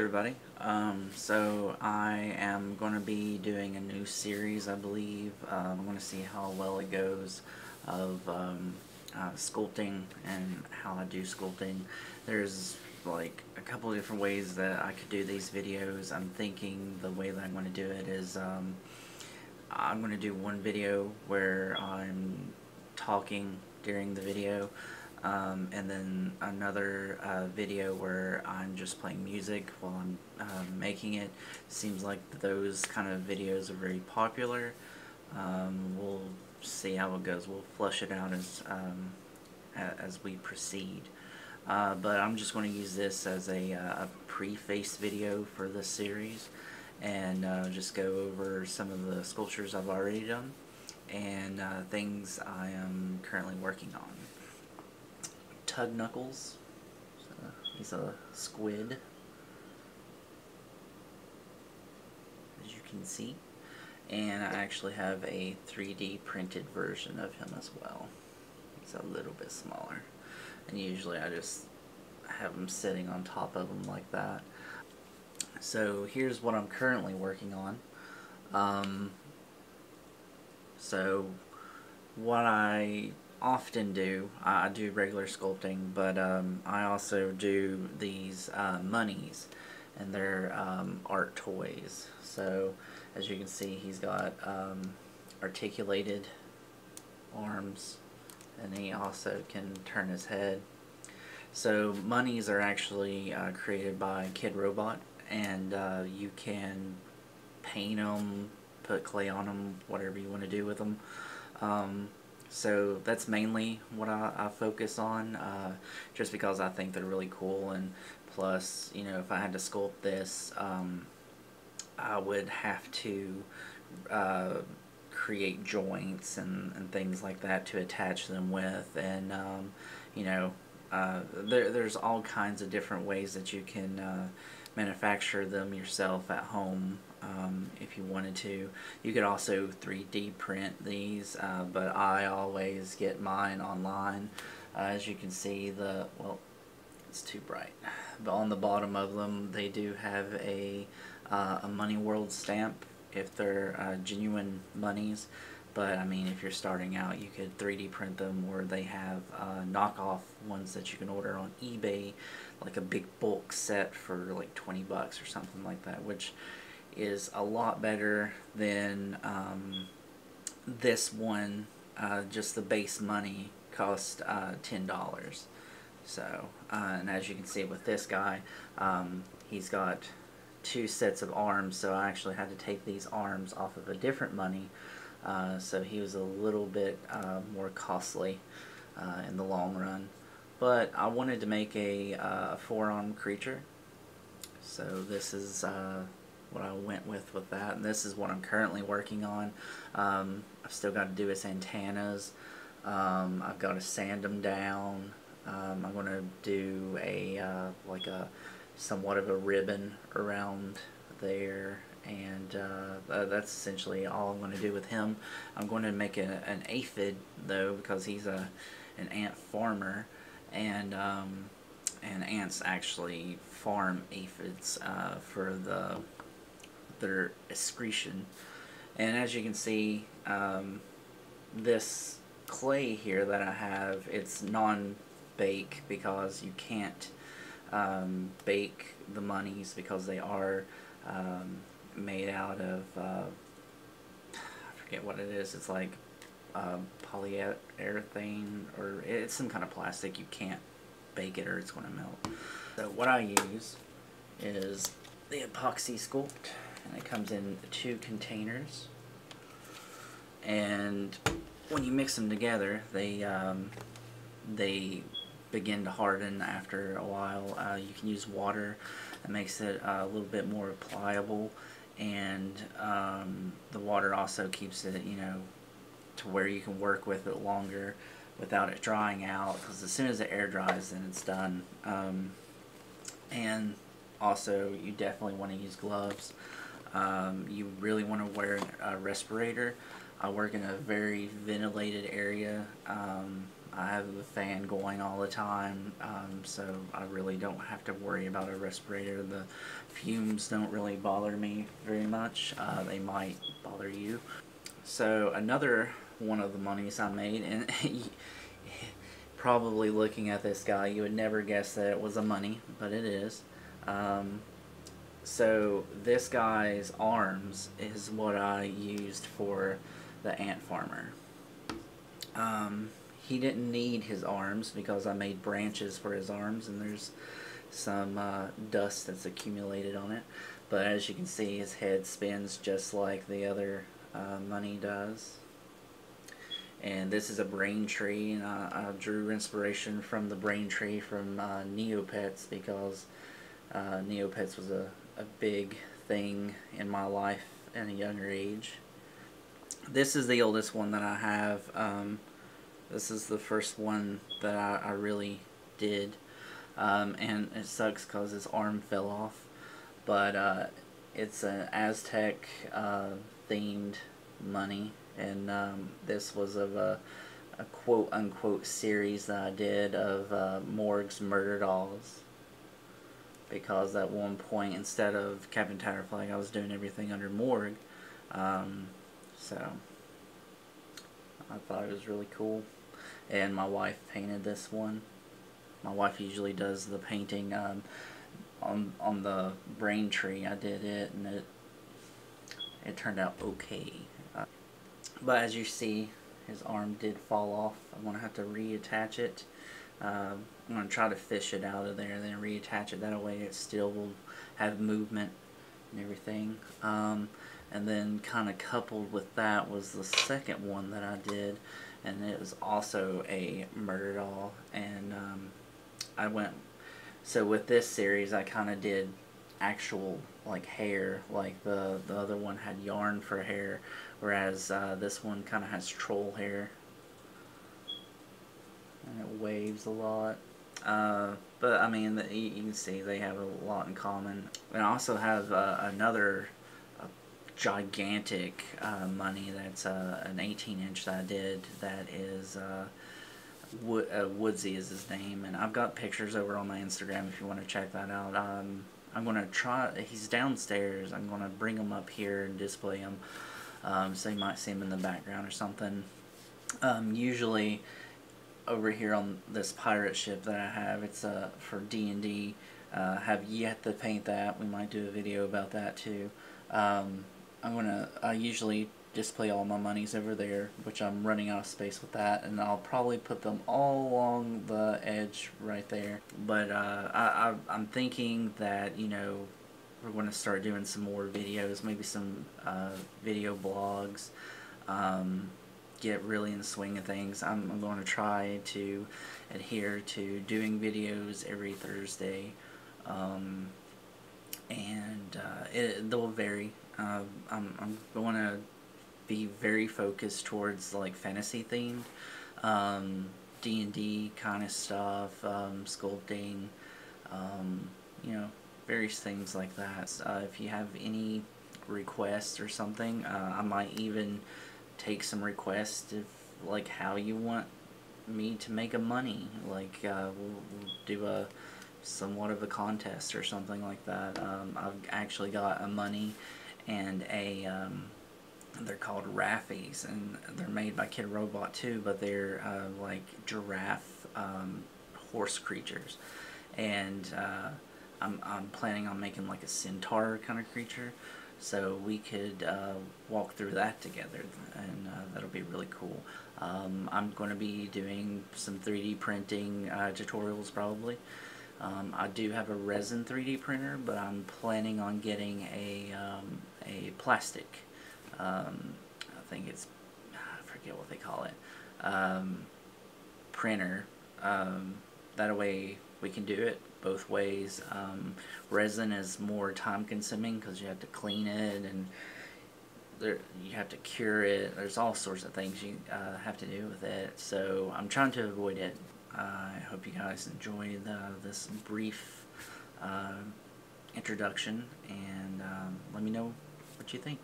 everybody. So I am going to be doing a new series, I believe. I'm going to see how well it goes of sculpting and how I do sculpting. There's like a couple of different ways that I could do these videos. I'm thinking the way that I'm going to do it is I'm going to do one video where I'm talking during the video. And then another video where I'm just playing music while I'm making it. Seems like those kind of videos are very popular. We'll see how it goes. We'll flush it out as we proceed. But I'm just going to use this as a preface video for this series, and just go over some of the sculptures I've already done and things I am currently working on. Tug Knuckles. So he's a squid, as you can see, and I actually have a 3D printed version of him as well. He's a little bit smaller, and usually I just have him sitting on top of him like that. So here's what I'm currently working on. So what I often do, I do regular sculpting, but I also do these Munnys, and they're art toys. So as you can see, he's got articulated arms, and he also can turn his head. So Munnys are actually created by Kidrobot, and you can paint them, put clay on them, whatever you want to do with them. So that's mainly what I focus on, just because I think they're really cool, and plus, you know, if I had to sculpt this, I would have to create joints and things like that to attach them with, and you know, there's all kinds of different ways that you can manufacture them yourself at home. If you wanted to. You could also 3D print these, but I always get mine online. As you can see, well, it's too bright, but on the bottom of them they do have a Money World stamp if they're genuine Munnys. But I mean, if you're starting out, you could 3D print them, or they have knockoff ones that you can order on eBay, like a big bulk set for like 20 bucks or something like that, which is a lot better than this one. Just the base Munny cost $10. So and as you can see with this guy, he's got two sets of arms, so I actually had to take these arms off of a different Munny, so he was a little bit more costly in the long run. But I wanted to make a four-armed creature, so this is what I went with that, and this is what I'm currently working on. I've still got to do his antennas. I've got to sand them down. I'm going to do like a somewhat of a ribbon around there, and that's essentially all I'm going to do with him. I'm going to make an aphid though, because he's an ant farmer, and ants actually farm aphids for their excretion. And as you can see, this clay here that I have, it's non-bake, because you can't bake the Munnys because they are made out of I forget what it is. It's like polyurethane, or it's some kind of plastic. You can't bake it or it's going to melt. So what I use is the epoxy sculpt, and it comes in 2 containers, and when you mix them together, they begin to harden after a while. You can use water. It makes it a little bit more pliable, and the water also keeps it, you know, to where you can work with it longer without it drying out, because as soon as the air dries, then it's done. And also, you definitely want to use gloves. You really want to wear a respirator. I work in a very ventilated area. I have the fan going all the time, so I really don't have to worry about a respirator. The fumes don't really bother me very much. They might bother you. So another one of the Munnys I made, and probably looking at this guy, you would never guess that it was a munny, but it is. So this guy's arms is what I used for the ant farmer. He didn't need his arms because I made branches for his arms, and there's some dust that's accumulated on it. But as you can see, his head spins just like the other munny does. And this is a brain tree, and I drew inspiration from the brain tree from Neopets, because Neopets was a big thing in my life at a younger age. This is the oldest one that I have. This is the first one that I really did, and it sucks because his arm fell off, but it's an Aztec themed munny, and this was of a quote-unquote series that I did of Morg's Murder Dolls, because at one point, instead of Captain Tatterflag, I was doing everything under Morg, so I thought it was really cool. And my wife painted this one. My wife usually does the painting on the brain tree. I did it, and it turned out okay. But as you see, his arm did fall off. I'm going to have to reattach it. I'm going to try to fish it out of there and then reattach it. That way it still will have movement and everything. And then kind of coupled with that was the second one that I did, and it was also a murder doll. And so with this series I kind of did actual like hair, like the other one had yarn for hair, whereas this one kind of has troll hair, and it waves a lot. But I mean, you can see they have a lot in common. And I also have another gigantic munny that's an 18-inch that I did, that is Woodsy is his name, and I've got pictures over on my Instagram if you want to check that out. I'm going to try, he's downstairs, I'm going to bring him up here and display him, so you might see him in the background or something. Usually over here on this pirate ship that I have, it's for D&D. Have yet to paint that. We might do a video about that too. I usually display all my Munnys over there, which I'm running out of space with that, and I'll probably put them all along the edge right there. But I'm thinking that, you know, we're going to start doing some more videos, maybe some video blogs, get really in the swing of things. I'm going to try to adhere to doing videos every Thursday, and they'll vary. I'm going to be very focused towards like fantasy themed, D&D kind of stuff, sculpting, you know, various things like that. If you have any requests or something, I might even take some requests if, like, how you want me to make a munny. Like, we'll do a somewhat of a contest or something like that. I've actually got a munny and a they're called Raffies, and they're made by Kidrobot too, but they're like giraffe horse creatures, and I'm planning on making like a centaur kind of creature, so we could walk through that together, and that'll be really cool. I'm going to be doing some 3D printing tutorials probably. I do have a resin 3D printer, but I'm planning on getting a plastic, I think it's, I forget what they call it, printer. That way we can do it both ways. Resin is more time consuming because you have to clean it, and you have to cure it. There's all sorts of things you have to do with it, so I'm trying to avoid it. I hope you guys enjoyed this brief introduction, and let me know what you think.